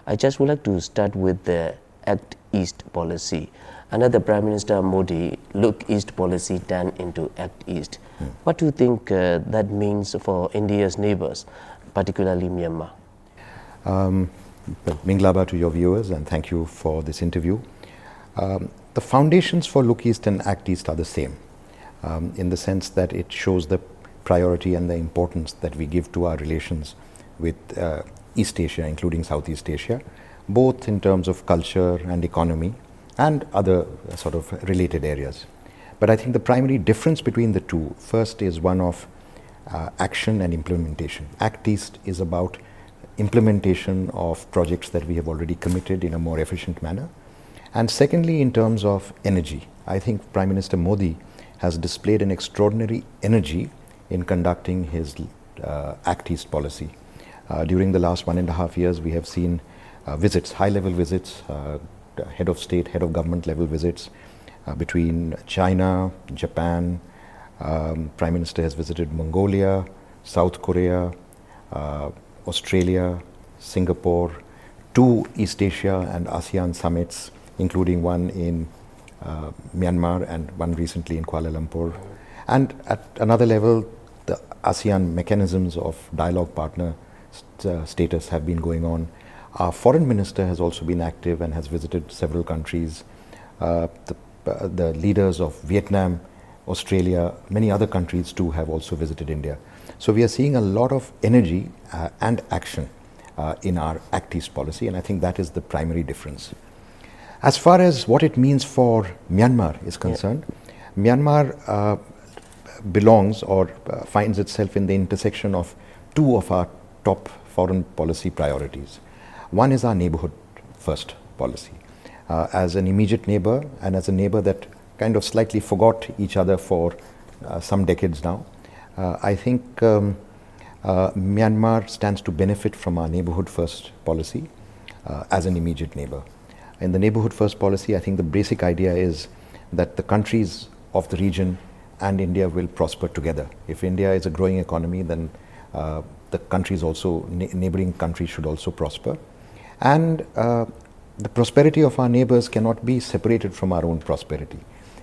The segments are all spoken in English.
I just would like to start with the Act East policy. Under the Prime Minister Modi, Look East policy turned into Act East. What do you think that means for India's neighbors, particularly Myanmar? Minglaba to your viewers, and thank you for this interview. The foundations for Look East and Act East are the same, in the sense that it shows the priority and the importance that we give to our relations with East Asia, including Southeast Asia, both in terms of culture and economy and other sort of related areas. But I think the primary difference between the two, first is one of action and implementation. Act East is about implementation of projects that we have already committed in a more efficient manner. And secondly, in terms of energy, I think Prime Minister Modi has displayed an extraordinary energy in conducting his Act East policy. During the last 1.5 years, we have seen visits, high-level visits, head of state, head of government level visits between China, Japan. Prime Minister has visited Mongolia, South Korea, Australia, Singapore, 2 East Asia and ASEAN summits, including one in Myanmar and one recently in Kuala Lumpur. And at another level, the ASEAN mechanisms of dialogue partner status have been going on. Our foreign minister has also been active and has visited several countries. The leaders of Vietnam, Australia, many other countries too have also visited India. So we are seeing a lot of energy and action in our Act East policy, and I think that is the primary difference. As far as what it means for Myanmar is concerned, Myanmar belongs or finds itself in the intersection of 2 of our top foreign policy priorities. One is our neighborhood first policy. As an immediate neighbor and as a neighbor that kind of slightly forgot each other for some decades now, I think Myanmar stands to benefit from our neighborhood first policy as an immediate neighbor. In the neighborhood first policy, I think the basic idea is that the countries of the region and India will prosper together. If India is a growing economy, then the countries also, neighboring countries should also prosper. And the prosperity of our neighbors cannot be separated from our own prosperity.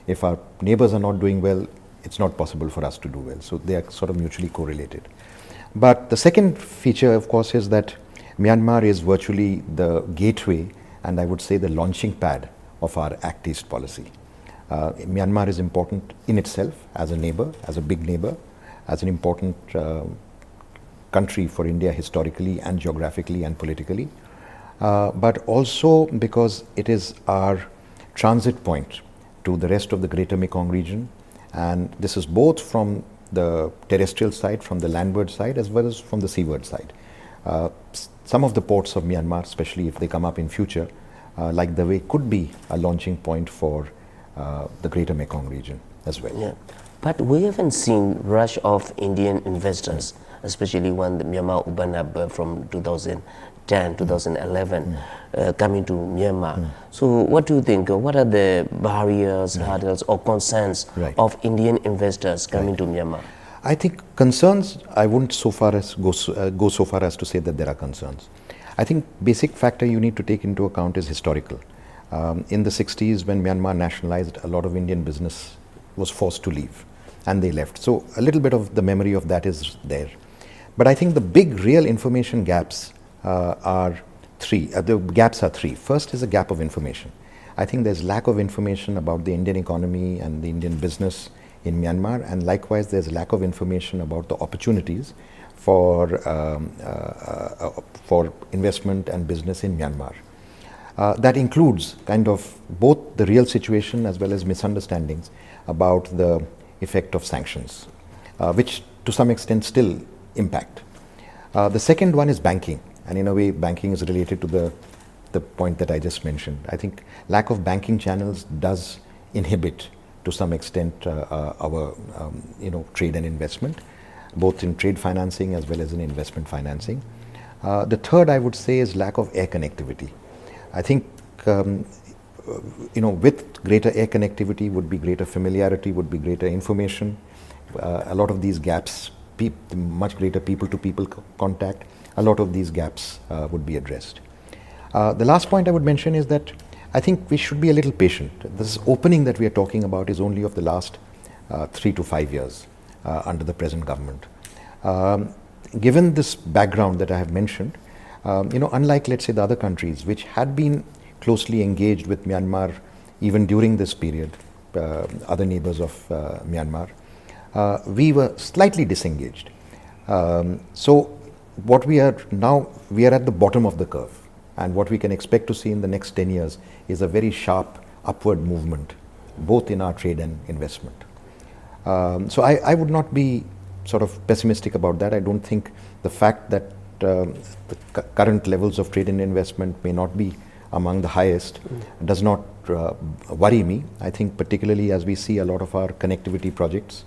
If our neighbors are not doing well, it's not possible for us to do well. So they are sort of mutually correlated. But the second feature, of course, is that Myanmar is virtually the gateway and I would say the launching pad of our Act East policy. Myanmar is important in itself as a neighbor, as a big neighbor, as an important country for India historically and geographically and politically. But also because it is our transit point to the rest of the greater Mekong region, and this is both from the terrestrial side, from the landward side, as well as from the seaward side. Some of the ports of Myanmar, especially if they come up in future, like the way could be a launching point for the greater Mekong region as well. Yeah. But we haven't seen rush of Indian investors, especially when the Myanmar opened up from 2010, 2011, coming to Myanmar. So what do you think? What are the barriers, hurdles or concerns of Indian investors coming to Myanmar? I think concerns, I wouldn't go so far as to say that there are concerns. I think basic factor you need to take into account is historical. In the 60s, when Myanmar nationalized, a lot of Indian business was forced to leave and they left. So a little bit of the memory of that is there. But I think the big real information gaps are 3. The gaps are 3. First is a gap of information. I think there's lack of information about the Indian economy and the Indian business in Myanmar, and likewise there's lack of information about the opportunities for investment and business in Myanmar. That includes kind of both the real situation as well as misunderstandings about the effect of sanctions, which to some extent still impact. The second one is banking, and in a way banking is related to the point that I just mentioned. I think lack of banking channels does inhibit to some extent our trade and investment, both in trade financing as well as in investment financing. The third I would say is lack of air connectivity. I think with greater air connectivity would be greater familiarity, would be greater information. A lot of these gaps, much greater people-to-people contact, a lot of these gaps would be addressed. The last point I would mention is that I think we should be a little patient. This opening that we are talking about is only of the last 3 to 5 years under the present government. Given this background that I have mentioned, unlike, let's say, the other countries which had been closely engaged with Myanmar even during this period, other neighbors of Myanmar, we were slightly disengaged. So what we are now, we are at the bottom of the curve, and what we can expect to see in the next 10 years is a very sharp upward movement, both in our trade and investment. So I would not be sort of pessimistic about that. I don't think the fact that the current levels of trade and investment may not be among the highest does not worry me. I think particularly as we see a lot of our connectivity projects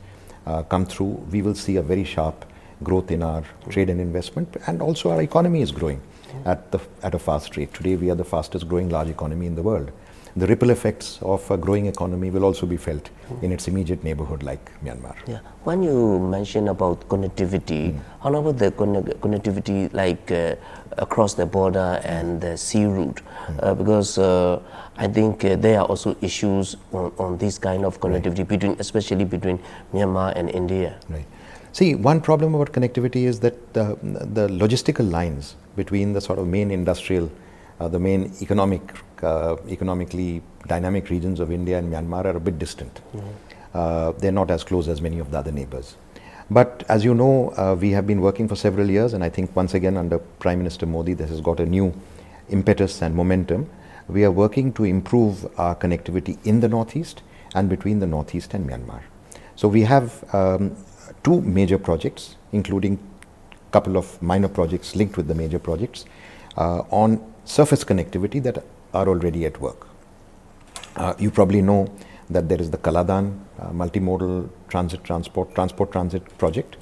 come through, we will see a very sharp growth in our trade and investment, and also our economy is growing at a fast rate. Today we are the fastest growing large economy in the world. The ripple effects of a growing economy will also be felt in its immediate neighborhood like Myanmar. Yeah. When you mention about connectivity, how about the connectivity like across the border and the sea route? Because I think there are also issues on this kind of connectivity, especially between Myanmar and India. Right. See, one problem about connectivity is that the logistical lines between the sort of main industrial, the main economically dynamic regions of India and Myanmar are a bit distant. They're not as close as many of the other neighbors. But as you know, we have been working for several years, and I think once again under Prime Minister Modi, this has got a new impetus and momentum. We are working to improve our connectivity in the Northeast and between the Northeast and Myanmar. So we have 2 major projects, including a couple of minor projects linked with the major projects on surface connectivity that are already at work. You probably know that there is the Kaladan multimodal transport transit project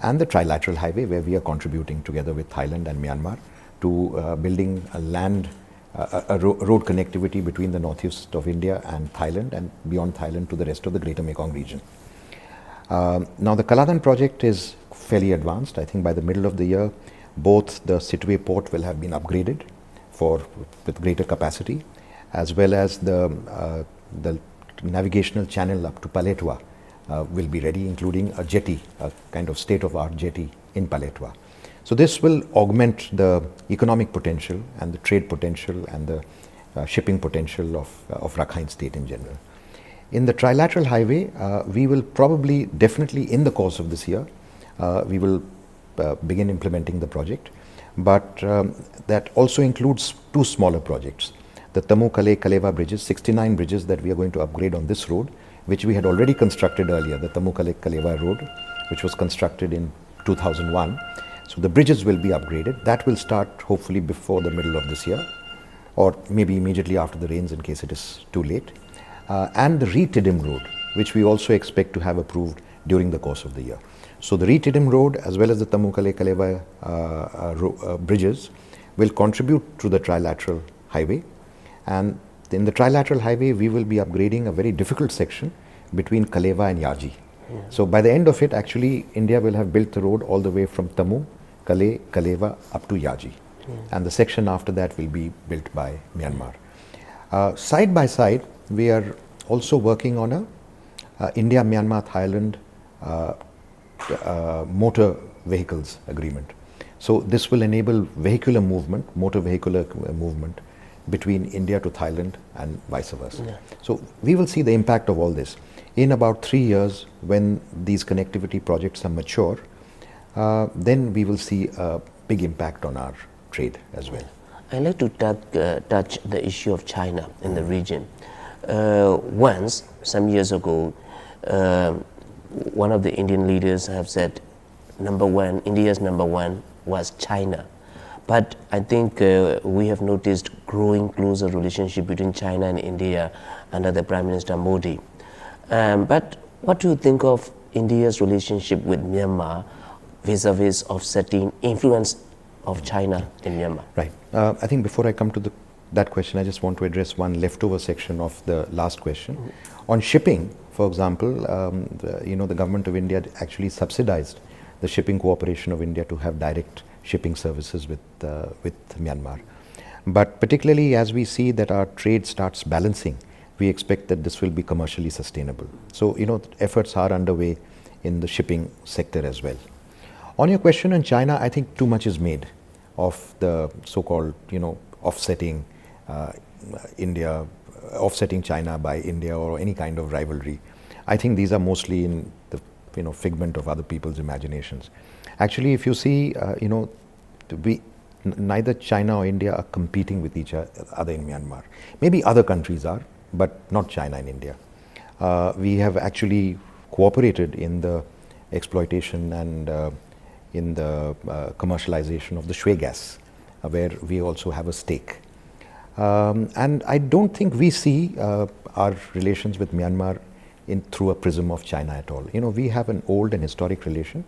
and the trilateral highway, where we are contributing together with Thailand and Myanmar to building a road connectivity between the northeast of India and Thailand, and beyond Thailand to the rest of the Greater Mekong region. Now the Kaladan project is fairly advanced. I think by the middle of the year, both the Sittwe port will have been upgraded with greater capacity, as well as the navigational channel up to Paletwa will be ready, including a jetty, a kind of state-of-art jetty in Paletwa. So this will augment the economic potential and the trade potential and the shipping potential of Rakhine State in general. In the trilateral highway, we will probably, definitely in the course of this year, we will begin implementing the project. But that also includes 2 smaller projects. The Tamu-Kale-Kaleva bridges, 69 bridges that we are going to upgrade on this road, which we had already constructed earlier, the Tamu-Kale-Kaleva road, which was constructed in 2001. So the bridges will be upgraded. That will start hopefully before the middle of this year, or maybe immediately after the rains in case it is too late. And the Re-Tidim road, which we also expect to have approved during the course of the year. So the Re-Tidim road as well as the Tamu-Kale-Kaleva bridges will contribute to the trilateral highway, and in the trilateral highway we will be upgrading a very difficult section between Kaleva and Yaji. So by the end of it, actually India will have built the road all the way from Tamu, Kale, Kaleva up to Yaji, and the section after that will be built by Myanmar. Side by side, we are also working on a India-Myanmar-Thailand motor vehicles agreement. So this will enable vehicular movement, motor vehicular movement between India to Thailand and vice versa. Yeah. So we will see the impact of all this. In about 3 years, when these connectivity projects are mature, then we will see a big impact on our trade as well. I'd like to touch the issue of China in the region. Once, some years ago, one of the Indian leaders have said, India's number one was China. But I think we have noticed growing closer relationship between China and India under the Prime Minister Modi. But what do you think of India's relationship with Myanmar vis-a-vis offsetting influence of China in Myanmar? Right. I think before I come to that question, I just want to address one leftover section of the last question. On shipping, for example, the government of India actually subsidized the shipping cooperation of India to have direct shipping services with Myanmar. But particularly as we see that our trade starts balancing, we expect that this will be commercially sustainable. So, efforts are underway in the shipping sector as well. On your question on China, I think too much is made of the so-called, offsetting India, offsetting China by India or any kind of rivalry. I think these are mostly in the, figment of other people's imaginations. Actually, if you see, neither China or India are competing with each other in Myanmar. Maybe other countries are, but not China and India. We have actually cooperated in the exploitation and in the commercialization of the Shui gas, where we also have a stake. And I don't think we see our relations with Myanmar through a prism of China at all. We have an old and historic relation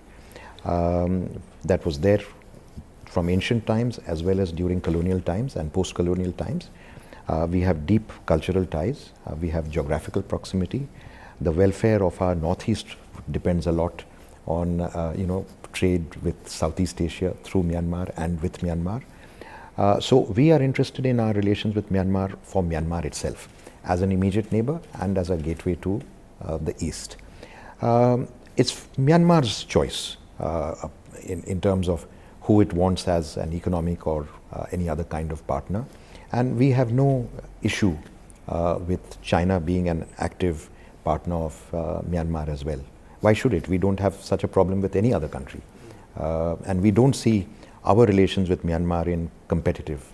that was there from ancient times as well as during colonial times and post-colonial times. We have deep cultural ties. We have geographical proximity. The welfare of our Northeast depends a lot on, trade with Southeast Asia through Myanmar and with Myanmar. So we are interested in our relations with Myanmar for Myanmar itself, as an immediate neighbor and as a gateway to the East. It's Myanmar's choice in terms of who it wants as an economic or any other kind of partner. And we have no issue with China being an active partner of Myanmar as well. Why should it? We don't have such a problem with any other country. And we don't see our relations with Myanmar in competitive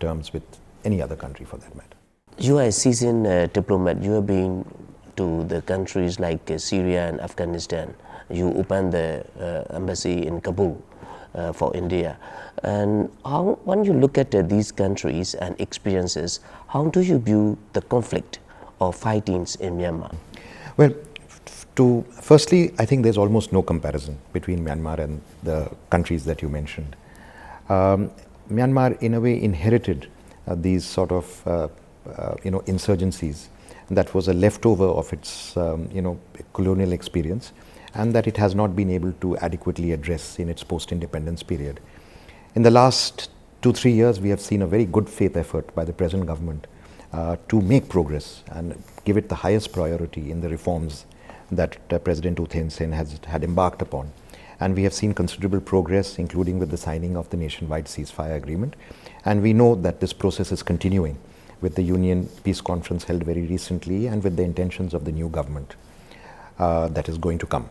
terms with any other country for that matter. You are a seasoned diplomat. You have been to the countries like Syria and Afghanistan. You opened the embassy in Kabul for India. And when you look at these countries and experiences, how do you view the conflict or fightings in Myanmar? Well, firstly, I think there's almost no comparison between Myanmar and the countries that you mentioned. Myanmar, in a way, inherited these sort of, insurgencies that was a leftover of its, colonial experience, and that it has not been able to adequately address in its post-independence period. In the last 2-3 years, we have seen a very good faith effort by the present government to make progress and give it the highest priority in the reforms that President U Thein Sein had embarked upon. And we have seen considerable progress, including with the signing of the nationwide ceasefire agreement. And we know that this process is continuing with the Union Peace Conference held very recently and with the intentions of the new government that is going to come.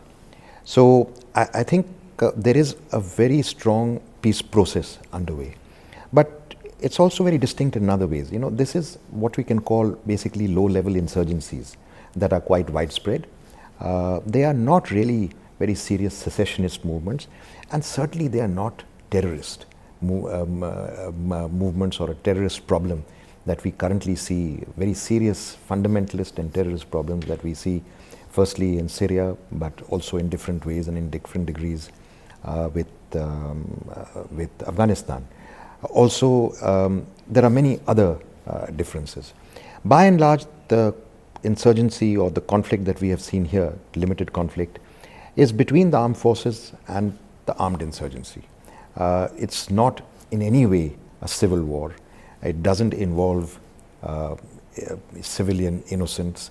So I think there is a very strong peace process underway. But it's also very distinct in other ways. This is what we can call basically low-level insurgencies that are quite widespread. They are not really very serious secessionist movements, and certainly they are not terrorist movements or a terrorist problem that we currently see, very serious fundamentalist and terrorist problems that we see firstly in Syria, but also in different ways and in different degrees with Afghanistan. Also, there are many other differences. By and large, the insurgency or the conflict that we have seen here, limited conflict, is between the armed forces and the armed insurgency. It's not in any way a civil war. It doesn't involve civilian innocents.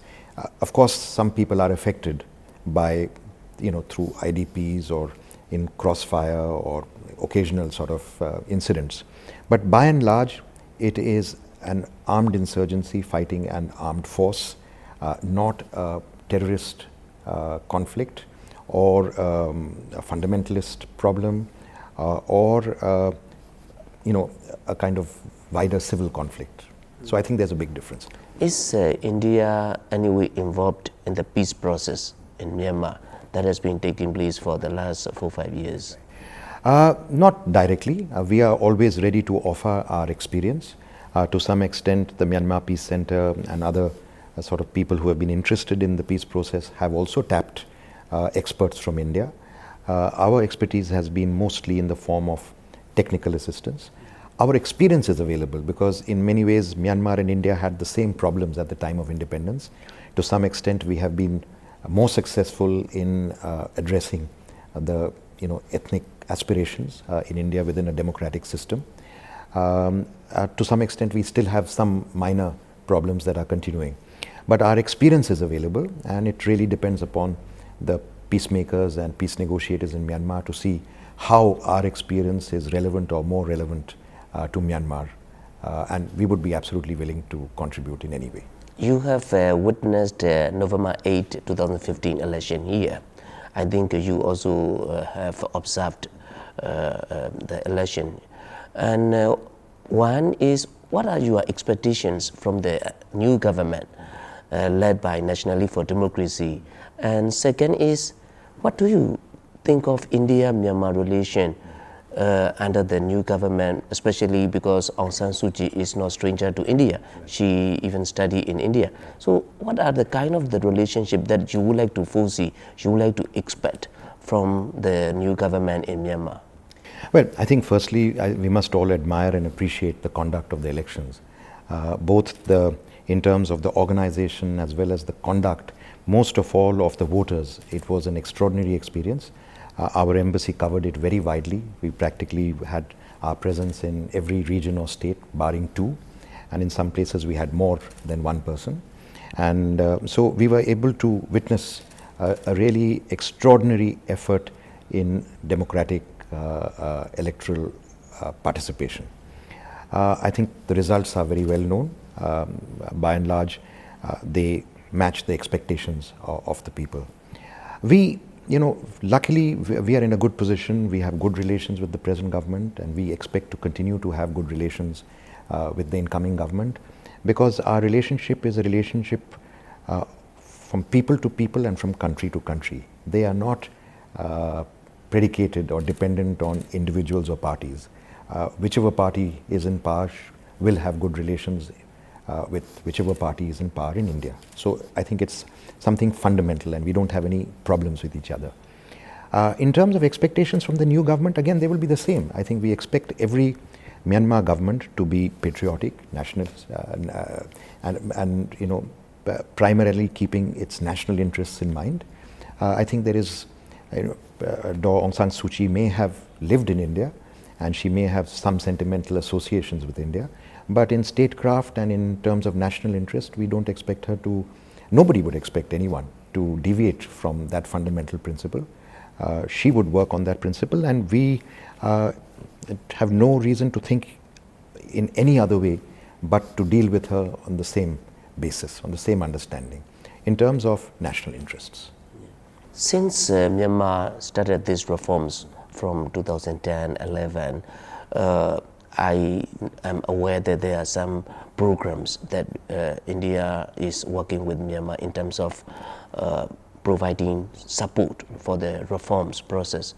Of course, some people are affected by, through IDPs or in crossfire or occasional sort of incidents. But by and large, it is an armed insurgency fighting an armed force, not a terrorist conflict or a fundamentalist problem or, a kind of wider civil conflict. So I think there's a big difference. Is India anyway involved in the peace process in Myanmar that has been taking place for the last 4-5 years? Not directly. We are always ready to offer our experience. To some extent, the Myanmar Peace Center and other sort of people who have been interested in the peace process have also tapped experts from India. Our expertise has been mostly in the form of technical assistance. Our experience is available because in many ways Myanmar and India had the same problems at the time of independence. To some extent we have been more successful in addressing the ethnic aspirations in India within a democratic system. To some extent, we still have some minor problems that are continuing. But our experience is available, and it really depends upon the peacemakers and peace negotiators in Myanmar to see how our experience is relevant or more relevant to Myanmar. And we would be absolutely willing to contribute in any way. You have witnessed November 8, 2015 election here. I think you also have observed the election. And one is, what are your expectations from the new government led by Nationally for Democracy? And second is, what do you think of India-Myanmar relation under the new government, especially because Aung San Suu Kyi is no stranger to India. She even studied in India. So what are the kind of the relationship that you would like to foresee, you would like to expect from the new government in Myanmar? Well, I think firstly, we must all admire and appreciate the conduct of the elections, both in terms of the organization as well as the conduct. Most of all of the voters, it was an extraordinary experience. Our embassy covered it very widely. We practically had our presence in every region or state, barring 2, and in some places we had more than 1 person. And so we were able to witness a really extraordinary effort in democratic electoral participation. I think the results are very well known. By and large, they match the expectations of the people. Luckily, we are in a good position. We have good relations with the present government, and we expect to continue to have good relations with the incoming government, because our relationship is a relationship from people to people and from country to country. They are not predicated or dependent on individuals or parties. Whichever party is in power will have good relations with whichever party is in power in India. So I think it's something fundamental, and we don't have any problems with each other. In terms of expectations from the new government, again, they will be the same. I think we expect every Myanmar government to be patriotic, nationalist, and primarily keeping its national interests in mind. I think there is, Aung San Suu Kyi may have lived in India, and she may have some sentimental associations with India, but in statecraft and in terms of national interest, we don't expect her to, nobody would expect anyone to deviate from that fundamental principle. She would work on that principle, and we have no reason to think in any other way but to deal with her on the same basis, on the same understanding, in terms of national interests. Since Myanmar started these reforms from 2010-11, I am aware that there are some programs that India is working with Myanmar in terms of providing support for the reforms process.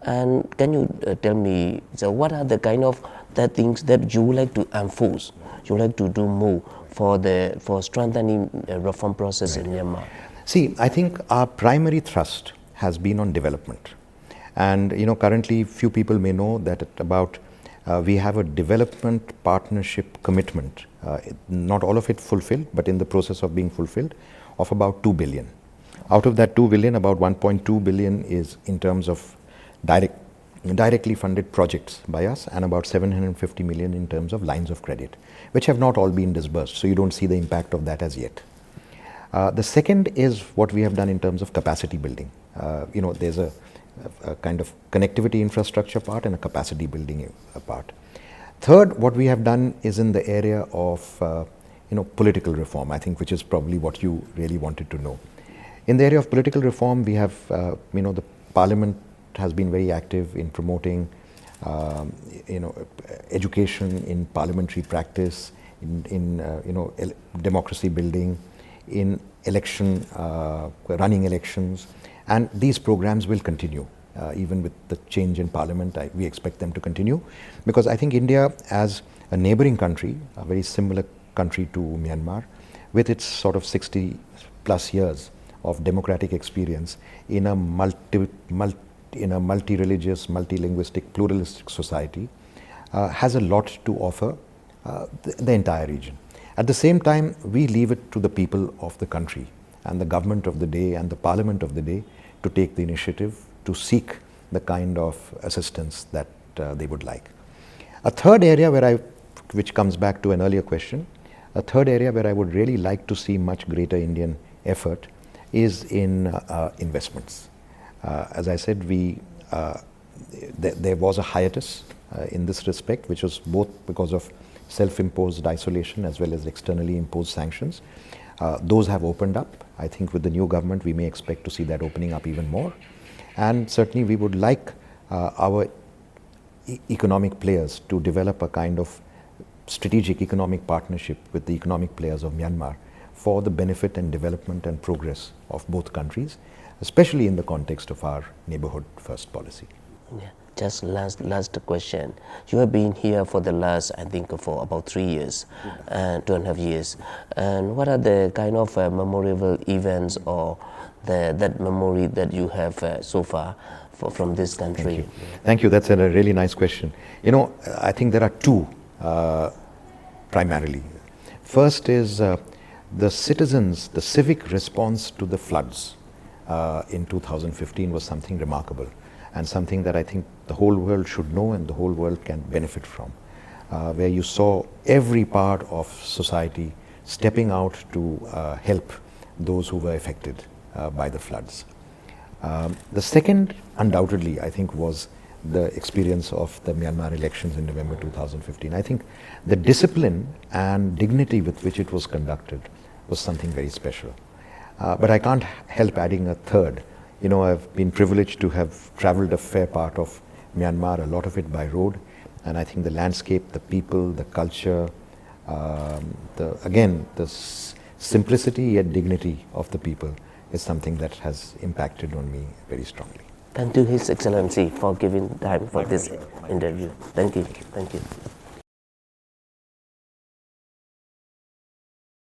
And can you tell me, so what are the kind of the things that you would like to enforce, you would like to do more for strengthening the reform process in Myanmar? See, I think our primary thrust has been on development. And currently few people may know that we have a development partnership commitment, not all of it fulfilled, but in the process of being fulfilled, of about 2 billion. Out of that 2 billion, about 1.2 billion is in terms of directly funded projects by us, and about 750 million in terms of lines of credit, which have not all been disbursed, so you don't see the impact of that as yet. The second is what we have done in terms of capacity building. There's a kind of connectivity infrastructure part and a capacity building part. Third, what we have done is in the area of political reform, I think, which is probably what you really wanted to know. In the area of political reform, we have the Parliament has been very active in promoting education in parliamentary practice, in democracy building, in running elections, and these programs will continue. Even with the change in Parliament, we expect them to continue, because I think India, as a neighboring country, a very similar country to Myanmar, with its sort of 60 plus years of democratic experience in a multi-religious, multi-linguistic, pluralistic society, has a lot to offer the entire region. At the same time, we leave it to the people of the country and the government of the day and the Parliament of the day to take the initiative to seek the kind of assistance that they would like. A third area which comes back to an earlier question, a third area where I would really like to see much greater Indian effort is in investments. As I said, there was a hiatus in this respect, which was both because of self-imposed isolation as well as externally imposed sanctions. Those have opened up. I think with the new government, we may expect to see that opening up even more. And certainly we would like our economic players to develop a kind of strategic economic partnership with the economic players of Myanmar for the benefit and development and progress of both countries, especially in the context of our neighborhood first policy. Yeah. Just last question. You have been here for the last, I think, for about 3 years, 2.5 years. And what are the kind of memorable events or that memory that you have so far from this country? Thank you. That's a really nice question. You know, I think there are two primarily. First is the citizens, the civic response to the floods in 2015 was something remarkable, and something that I think the whole world should know and the whole world can benefit from, where you saw every part of society stepping out to help those who were affected by the floods. The second, undoubtedly, I think, was the experience of the Myanmar elections in November 2015. I think the discipline and dignity with which it was conducted was something very special. But I can't help adding a third. You know, I've been privileged to have traveled a fair part of Myanmar, a lot of it by road, and I think the landscape, the people, the culture, the simplicity yet dignity of the people is something that has impacted on me very strongly. Thank you, His Excellency, for giving time for this interview. Thank you. Thank you.